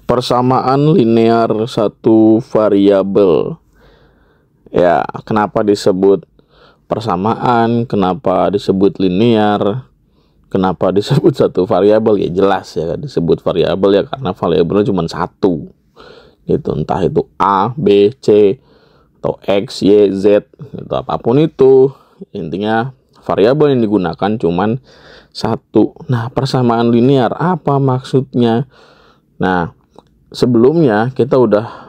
Persamaan linear satu variabel. Ya, kenapa disebut persamaan, kenapa disebut linear, kenapa disebut satu variabel? Ya jelas ya, disebut variabel ya karena variabelnya cuma satu. Gitu, entah itu A, B, C atau X, Y, Z, gitu, apapun itu. Intinya variabel yang digunakan cuma satu. Nah, persamaan linear apa maksudnya? Nah, sebelumnya kita udah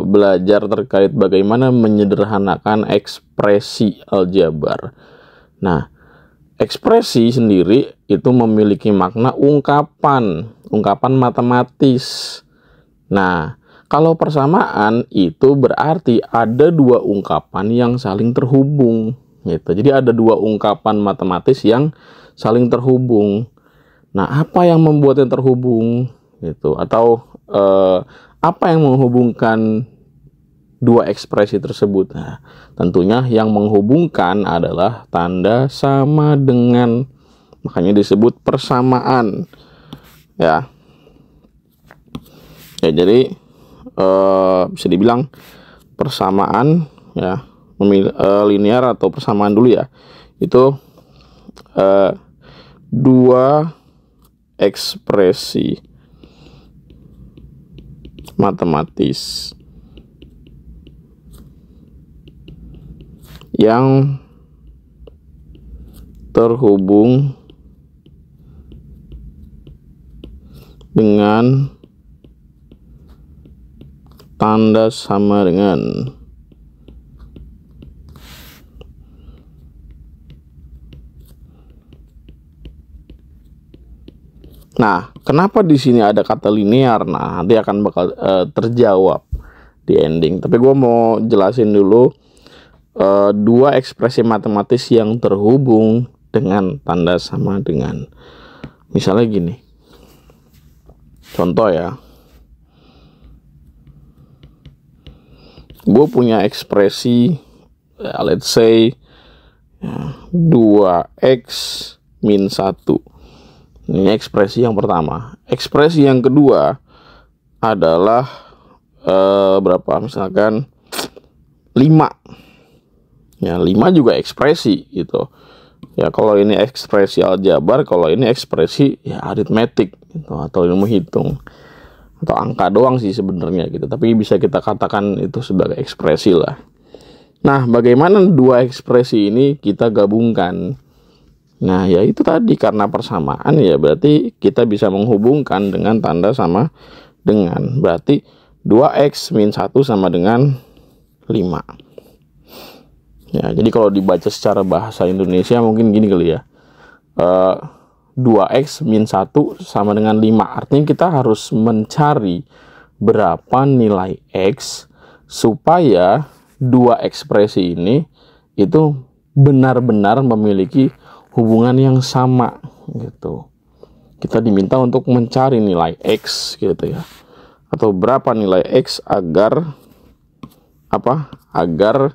belajar terkait bagaimana menyederhanakan ekspresi aljabar. Nah, ekspresi sendiri itu memiliki makna ungkapan matematis. Nah, kalau persamaan itu berarti ada dua ungkapan yang saling terhubung gitu. Jadi ada dua ungkapan matematis yang saling terhubung. Nah, apa yang membuatnya terhubung gitu, atau apa yang menghubungkan dua ekspresi tersebut? Nah, tentunya yang menghubungkan adalah tanda sama dengan, makanya disebut persamaan ya. Ya, jadi bisa dibilang persamaan ya, linear atau persamaan dulu ya, itu dua ekspresi matematis yang terhubung dengan tanda sama dengan. Nah, kenapa di sini ada kata linear? Nah, nanti akan bakal terjawab di ending. Tapi gue mau jelasin dulu dua ekspresi matematis yang terhubung dengan tanda sama dengan. Misalnya gini, contoh ya, gue punya ekspresi let's say 2x min 1. Ini ekspresi yang pertama. Ekspresi yang kedua adalah berapa? Misalkan 5. Ya, 5 juga ekspresi gitu. Ya, kalau ini ekspresi aljabar, kalau ini ekspresi ya aritmetik gitu, atau ilmu hitung. Atau angka doang sih sebenarnya gitu. Tapi bisa kita katakan itu sebagai ekspresi lah. Nah, bagaimana dua ekspresi ini kita gabungkan? Nah, ya itu tadi, karena persamaan ya berarti kita bisa menghubungkan dengan tanda sama dengan. Berarti 2x min 1 sama dengan 5. Ya, jadi kalau dibaca secara bahasa Indonesia mungkin gini kali ya. 2x min 1 sama dengan 5. Artinya kita harus mencari berapa nilai x supaya dua ekspresi ini itu benar-benar memiliki hubungan yang sama gitu. Kita diminta untuk mencari nilai x gitu ya, atau berapa nilai x agar apa? Agar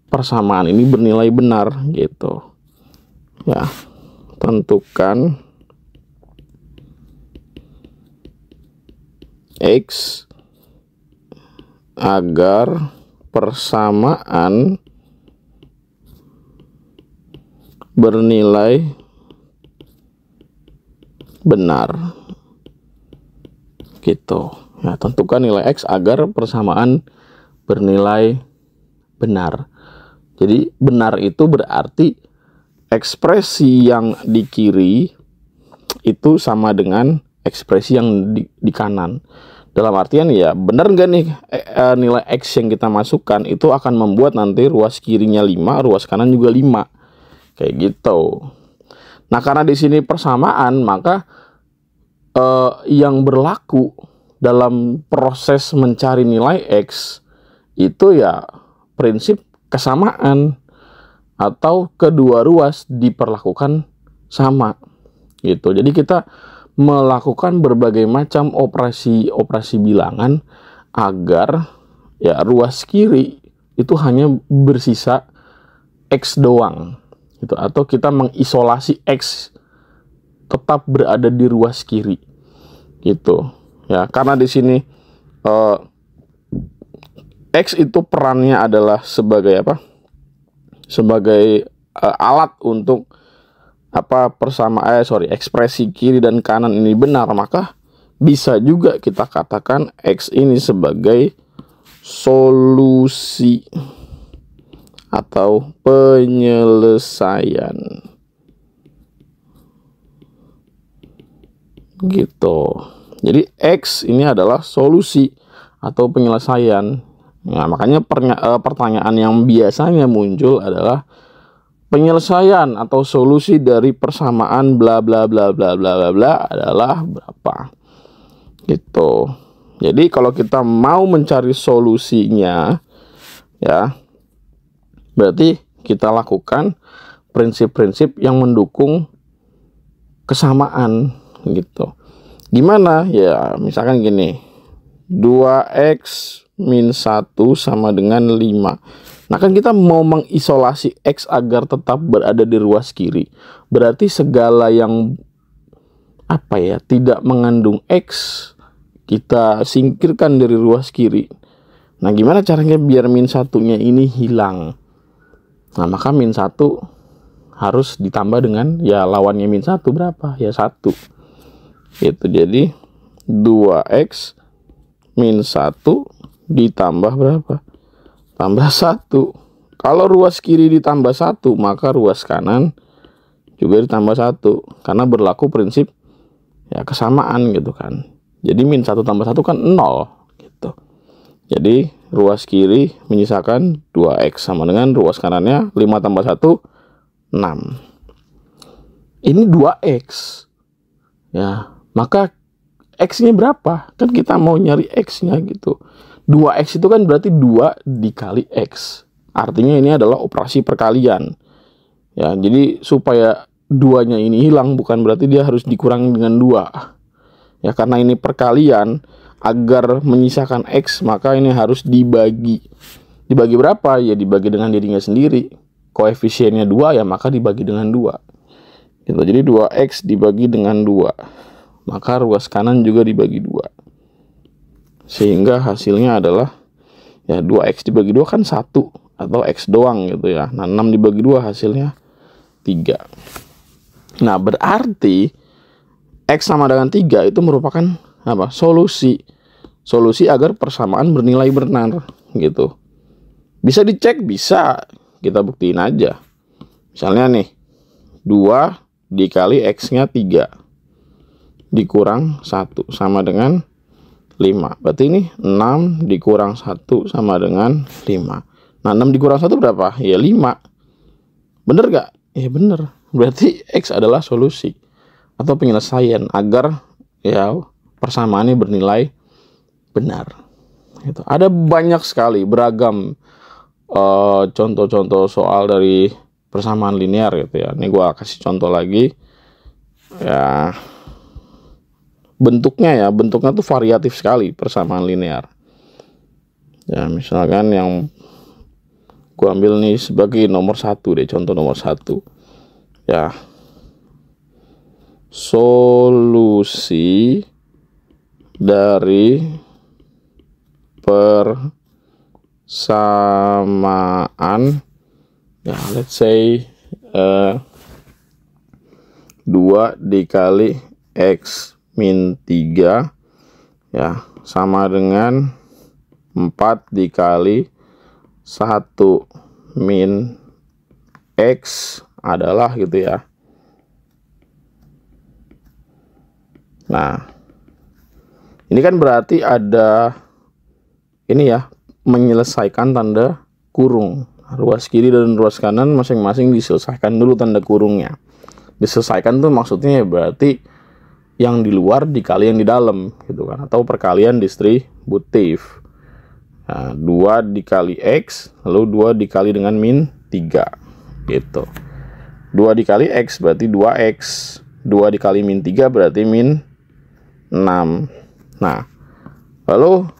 persamaan ini bernilai benar gitu. Ya, tentukan x agar persamaan bernilai benar gitu. Ya, tentukan nilai x agar persamaan bernilai benar. Jadi benar itu berarti ekspresi yang di kiri itu sama dengan ekspresi yang di kanan. Dalam artian ya benar nggak nih nilai x yang kita masukkan itu akan membuat nanti ruas kirinya 5, ruas kanan juga 5. Kayak gitu. Nah, karena di sini persamaan, maka yang berlaku dalam proses mencari nilai x itu ya prinsip kesamaan, atau kedua ruas diperlakukan sama gitu. Jadi kita melakukan berbagai macam operasi bilangan agar ya ruas kiri itu hanya bersisa x doang gitu, atau kita mengisolasi x tetap berada di ruas kiri gitu ya, karena di sini X itu perannya adalah sebagai apa? Sebagai alat untuk ekspresi kiri dan kanan ini benar, maka bisa juga kita katakan X ini sebagai solusi atau penyelesaian gitu. Jadi X ini adalah solusi atau penyelesaian. Nah, makanya pertanyaan yang biasanya muncul adalah penyelesaian atau solusi dari persamaan bla bla bla bla bla bla bla adalah berapa gitu. Jadi kalau kita mau mencari solusinya, ya, berarti kita lakukan prinsip-prinsip yang mendukung kesamaan gitu. Gimana? Ya, misalkan gini, 2x min 1 sama dengan 5. Nah, kan kita mau mengisolasi X agar tetap berada di ruas kiri. Berarti segala yang tidak mengandung X kita singkirkan dari ruas kiri. Nah, gimana caranya biar min 1-nya ini hilang? Nah, maka min 1 harus ditambah dengan, ya, lawannya min 1 berapa? Ya, 1. Itu jadi 2x min 1 ditambah berapa? Tambah 1. Kalau ruas kiri ditambah 1, maka ruas kanan juga ditambah 1. Karena berlaku prinsip, ya, kesamaan gitu kan. Jadi min 1 tambah 1 kan 0 gitu. Jadi ruas kiri menyisakan 2x sama dengan ruas kanannya 5 tambah 1, 6. Ini 2x. Ya, maka X-nya berapa? Kan kita mau nyari X-nya gitu. 2x itu kan berarti 2 dikali X. Artinya ini adalah operasi perkalian. Ya, jadi supaya 2-nya ini hilang bukan berarti dia harus dikurangi dengan 2. Ya, karena ini perkalian, agar menyisakan X maka ini harus dibagi. Dibagi berapa? Ya dibagi dengan dirinya sendiri. Koefisiennya 2, ya maka dibagi dengan 2. Gitu. Jadi 2x dibagi dengan 2. Maka ruas kanan juga dibagi 2. Sehingga hasilnya adalah, ya, 2x dibagi 2 kan 1 atau x doang gitu ya. Nah, 6 dibagi 2 hasilnya 3. Nah, berarti x sama dengan 3 itu merupakan apa? Solusi. Solusi agar persamaan bernilai benar gitu. Bisa dicek, bisa. Kita buktiin aja. Misalnya nih, 2 dikali x-nya 3 dikurang 1 sama dengan 5. Berarti ini 6 dikurang 1 sama dengan 5. Nah, 6 dikurang 1 berapa? Ya 5. Bener gak? Ya bener. Berarti X adalah solusi atau penyelesaian agar, ya, persamaannya bernilai benar. Gitu. Ada banyak sekali beragam contoh-contoh soal dari persamaan linear gitu ya. Ini gua kasih contoh lagi. Ya, bentuknya tuh variatif sekali persamaan linear. Ya, misalkan yang gua ambil nih sebagai nomor 1 deh, contoh nomor 1. Ya, solusi dari persamaan, ya, let's say 2 dikali x min 3, ya, sama dengan 4 dikali 1 min x adalah gitu ya. Nah, ini kan berarti ada ini ya, menyelesaikan tanda kurung. Ruas kiri dan ruas kanan masing-masing diselesaikan dulu tanda kurungnya. Diselesaikan tuh maksudnya ya berarti yang di luar dikali yang di dalam gitu kan, atau perkalian distributif. Nah, 2 dikali x lalu 2 dikali dengan min 3 gitu. 2 dikali x berarti 2x. 2 dikali min 3 berarti min 6. Nah, lalu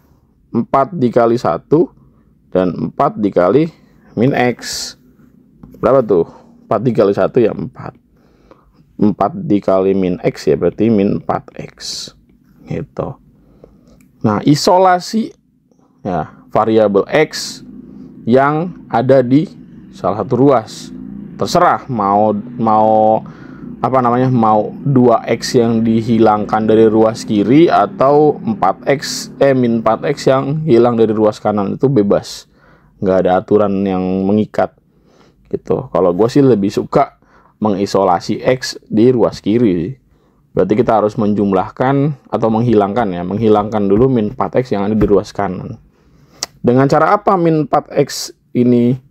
4 dikali 1 dan 4 dikali min x berapa tuh? 4 dikali 1 ya 4. 4 dikali min x ya berarti min 4x gitu. Nah, isolasi ya variabel X yang ada di salah satu ruas. Terserah mau apa namanya, mau 2x yang dihilangkan dari ruas kiri atau 4x min 4x yang hilang dari ruas kanan, itu bebas, nggak ada aturan yang mengikat gitu. Kalau gue sih lebih suka mengisolasi x di ruas kiri. Berarti kita harus menjumlahkan atau menghilangkan dulu min 4x yang ada di ruas kanan. Dengan cara apa min 4x ini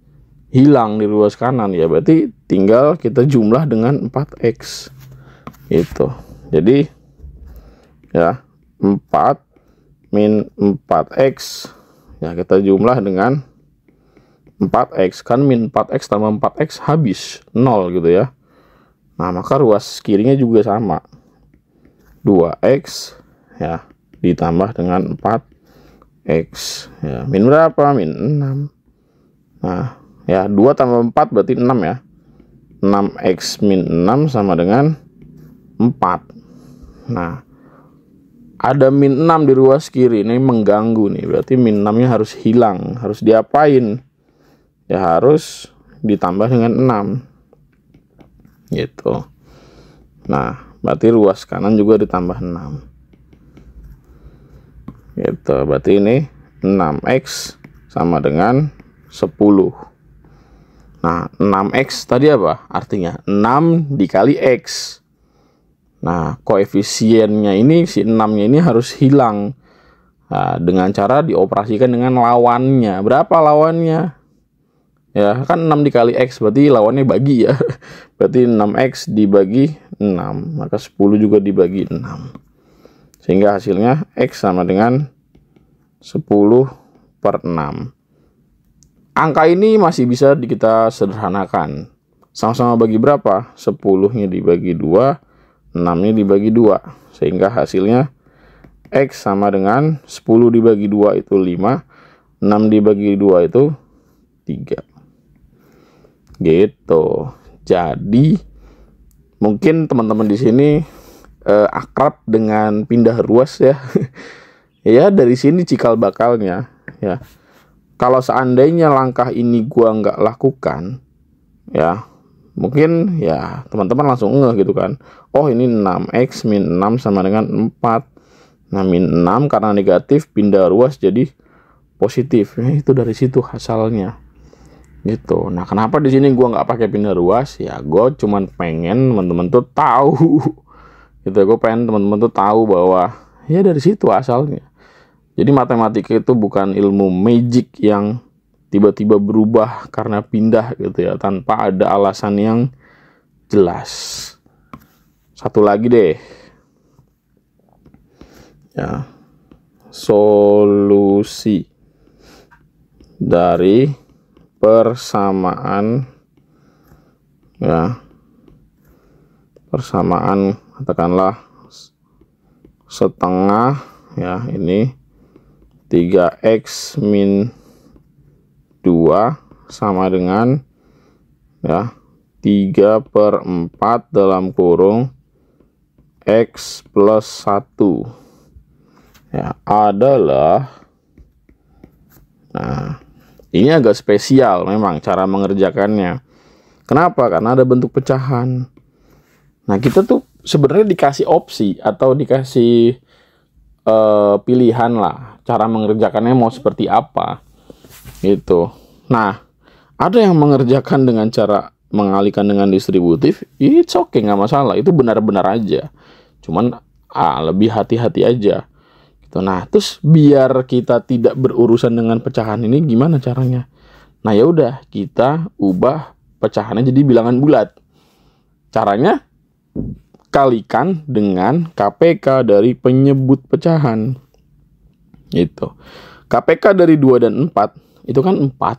hilang di ruas kanan? Ya berarti tinggal kita jumlah dengan 4x itu. Jadi ya 4 min 4x ya kita jumlah dengan 4x, kan min 4x tambah 4x habis 0 gitu ya. Nah maka ruas kirinya juga sama, 2x ya ditambah dengan 4x ya, min berapa? Min 6. Nah ya 2 tambah 4 berarti 6 ya. 6x min 6 sama dengan 4. Nah ada min 6 di ruas kiri, ini mengganggu nih. Berarti min 6 nya harus hilang. Harus diapain? Ya harus ditambah dengan 6 gitu. Nah berarti ruas kanan juga ditambah 6 gitu. Berarti ini 6x sama dengan 10. Nah 6x tadi apa artinya? 6 dikali x. Nah koefisiennya ini, si 6 nya ini harus hilang. Nah, dengan cara dioperasikan dengan lawannya. Berapa lawannya? Ya kan 6 dikali x berarti lawannya bagi ya. Berarti 6x dibagi 6, maka 10 juga dibagi 6. Sehingga hasilnya x sama dengan 10/6. Angka ini masih bisa kita sederhanakan. Sama-sama bagi berapa? 10-nya dibagi 2, 6-nya dibagi 2. Sehingga hasilnya X sama dengan 10 dibagi 2 itu 5, 6 dibagi 2 itu 3. Gitu. Jadi mungkin teman-teman di sini akrab dengan pindah ruas ya. Ya dari sini cikal bakalnya ya. Kalau seandainya langkah ini gua nggak lakukan ya, mungkin ya teman-teman langsung ngeh gitu kan. Oh ini 6x min 6 sama dengan 4. Nah min 6 karena negatif pindah ruas jadi positif. Itu dari situ asalnya gitu. Nah kenapa di sini gua nggak pakai pindah ruas? Ya gue cuman pengen teman-teman tuh tahu gitu. Gue pengen teman-teman tuh tahu bahwa ya dari situ asalnya. Jadi matematika itu bukan ilmu magic yang tiba-tiba berubah karena pindah gitu ya, tanpa ada alasan yang jelas. Satu lagi deh. Ya. Solusi dari persamaan ya. Persamaan katakanlah setengah ya, ini 3x min 2 sama dengan ya 3/4 dalam kurung x plus 1 ya adalah. Nah ini agak spesial memang cara mengerjakannya. Kenapa? Karena ada bentuk pecahan. Nah kita tuh sebenarnya dikasih opsi atau dikasih pilihan lah cara mengerjakannya mau seperti apa gitu. Nah ada yang mengerjakan dengan cara mengalihkan dengan distributif, it's okay, nggak masalah, itu benar-benar aja, cuman lebih hati-hati aja gitu. Nah terus biar kita tidak berurusan dengan pecahan ini gimana caranya? Nah ya udah kita ubah pecahannya jadi bilangan bulat. Caranya kalikan dengan KPK dari penyebut pecahan. Itu. KPK dari 2 dan 4 itu kan 4.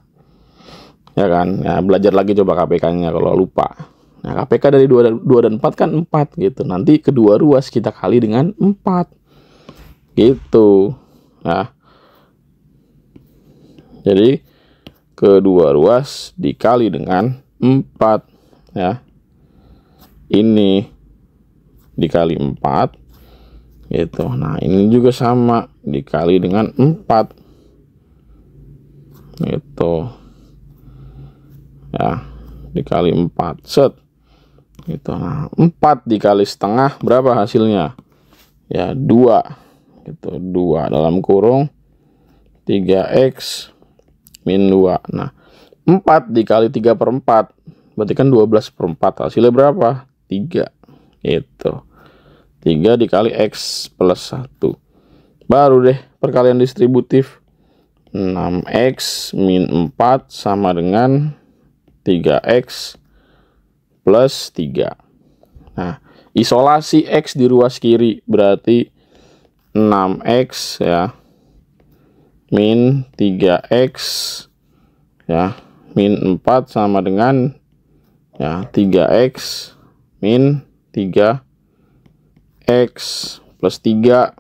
Ya kan? Ya, belajar lagi coba KPK-nya kalau lupa. Nah, KPK dari 2 dan 4 kan 4 gitu. Nanti kedua ruas kita kali dengan 4. Gitu. Nah. Jadi kedua ruas dikali dengan 4 ya. Ini dikali 4 gitu. Nah ini juga sama, dikali dengan 4 gitu ya, dikali 4 set gitu. Nah 4 dikali setengah berapa hasilnya ya? 2 gitu, 2 dalam kurung 3x min 2. Nah 4 dikali 3/4 berarti kan 12/4, hasilnya berapa? 3 itu. 3 dikali x plus 1, baru deh perkalian distributif. 6x min 4 sama dengan 3x plus 3. Nah isolasi x di ruas kiri berarti 6x ya min 3x ya min 4 sama dengan ya 3x min 3x plus 3.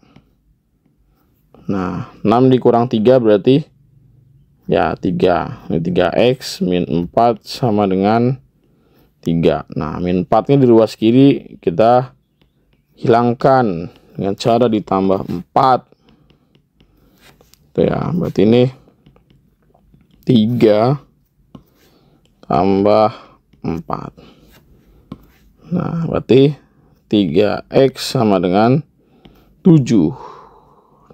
Nah 6 dikurang 3 berarti ya 3. Ini 3x min 4 sama dengan 3. Nah min 4 nya di ruas kiri kita hilangkan dengan cara ditambah 4 itu ya, berarti ini 3 tambah 4. Nah berarti 3x sama dengan 7.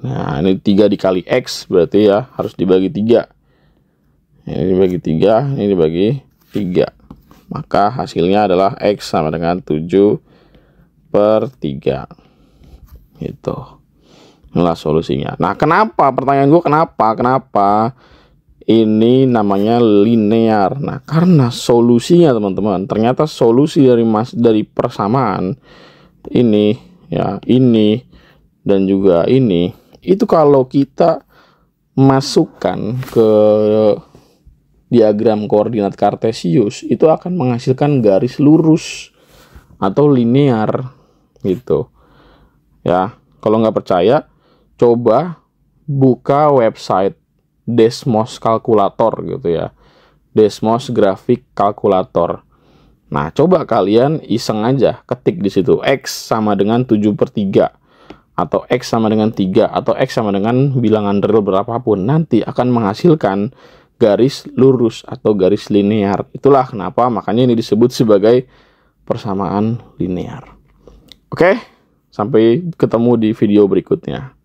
Nah ini 3 dikali x berarti ya harus dibagi 3. Ini dibagi 3, ini dibagi 3. Maka hasilnya adalah x sama dengan 7/3. Gitu. Inilah solusinya. Nah kenapa, pertanyaan gue kenapa ini namanya linear? Nah karena solusinya teman-teman, ternyata solusi dari persamaan ini ya, ini dan juga ini, itu kalau kita masukkan ke diagram koordinat kartesius itu akan menghasilkan garis lurus atau linear gitu ya. Kalau nggak percaya, coba buka website Desmos Kalkulator gitu ya, Desmos Grafik Kalkulator. Nah coba kalian iseng aja ketik di situ x sama dengan 7/3 atau x sama dengan 3 atau x sama dengan bilangan real berapapun, nanti akan menghasilkan garis lurus atau garis linear. Itulah kenapa makanya ini disebut sebagai persamaan linear. Oke, sampai ketemu di video berikutnya.